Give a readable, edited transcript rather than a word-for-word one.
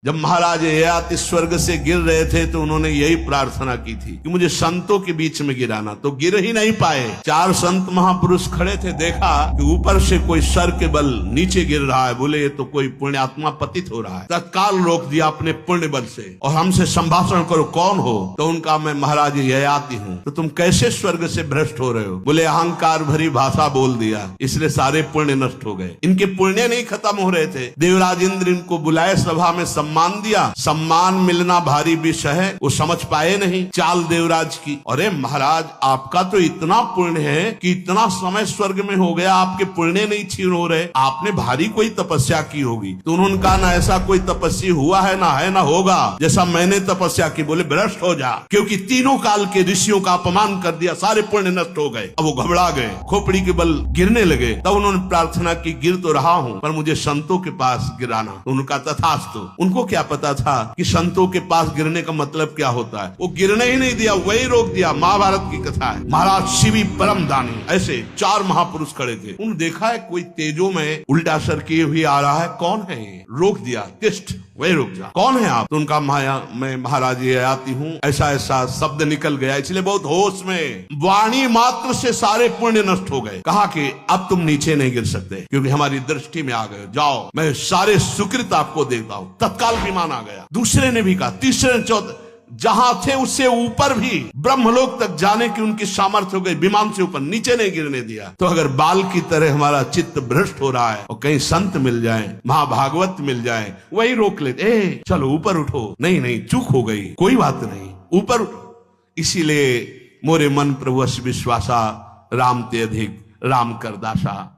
जब महाराज ययाति स्वर्ग से गिर रहे थे तो उन्होंने यही प्रार्थना की थी कि मुझे संतों के बीच में गिराना, तो गिर ही नहीं पाए। 4 संत महापुरुष खड़े थे, देखा कि ऊपर से कोई सर के बल नीचे गिर रहा है, बोले ये तो कोई पुण्यात्मा पतित हो रहा है। तत्काल रोक दिया अपने पुण्य बल से और हमसे संभाषण करो, कौन हो? तो उनका मैं महाराज ययाति हूँ। तो तुम कैसे स्वर्ग से भ्रष्ट हो रहे हो? बोले अहंकार भरी भाषा बोल दिया, इसलिए सारे पुण्य नष्ट हो गए। इनके पुण्य नहीं खत्म हो रहे थे। देवराज इंद्र इनको बुलाए, सभा में सम्मान दिया। सम्मान मिलना भारी विषय है, वो समझ पाए नहीं चाल देवराज की। अरे महाराज आपका तो इतना पुण्य है कि इतना समय स्वर्ग में हो गया, आपके पुण्य नहीं छीन हो रहे, आपने भारी कोई तपस्या की होगी। तो उन्होंने कहा ना ऐसा कोई तपस्या हुआ है ना होगा जैसा मैंने तपस्या की। बोले भ्रष्ट हो जा, क्योंकि तीनों काल के ऋषियों का अपमान कर दिया, सारे पुण्य नष्ट हो गए। अब वो घबरा गए, खोपड़ी के बल गिरने लगे। तब उन्होंने प्रार्थना की, गिर तो रहा हूँ पर मुझे संतों के पास गिराना। उनका तथास्तु। उनको क्या पता था कि संतों के पास गिरने का मतलब क्या होता है। वो गिरने ही नहीं दिया, वही रोक दिया। महाभारत की कथा है। महाराज शिवी परम दानी, ऐसे 4 महापुरुष खड़े थे। उन्होंने देखा है कोई तेजो में उल्टा सर किए हुए आ रहा है, कौन है ये? रोक दिया, तिष्ठ, वही रुक जा। कौन है आप? तो उनका मैं महाराज ययाति हूँ, ऐसा ऐसा शब्द निकल गया। इसलिए बहुत होश में, वाणी मात्र से सारे पुण्य नष्ट हो गए। कहा कि अब तुम नीचे नहीं गिर सकते क्योंकि हमारी दृष्टि में आ गए, जाओ मैं सारे सुकृत आपको देता हूँ। तत्काल विमान आ गया। दूसरे ने भी कहा, तीसरे ने, चौथे, जहां थे उससे ऊपर भी ब्रह्मलोक तक जाने की उनकी सामर्थ्य हो गई। विमान से ऊपर, नीचे नहीं गिरने दिया। तो अगर बाल की तरह हमारा चित्त भ्रष्ट हो रहा है और कहीं संत मिल जाए, महाभागवत मिल जाए, वही रोक लेते, चलो ऊपर उठो। नहीं चूक हो गई, कोई बात नहीं, ऊपर उठो। इसीलिए मोरे मन प्रभु विश्वासा, राम ते अधिक राम कर दासा।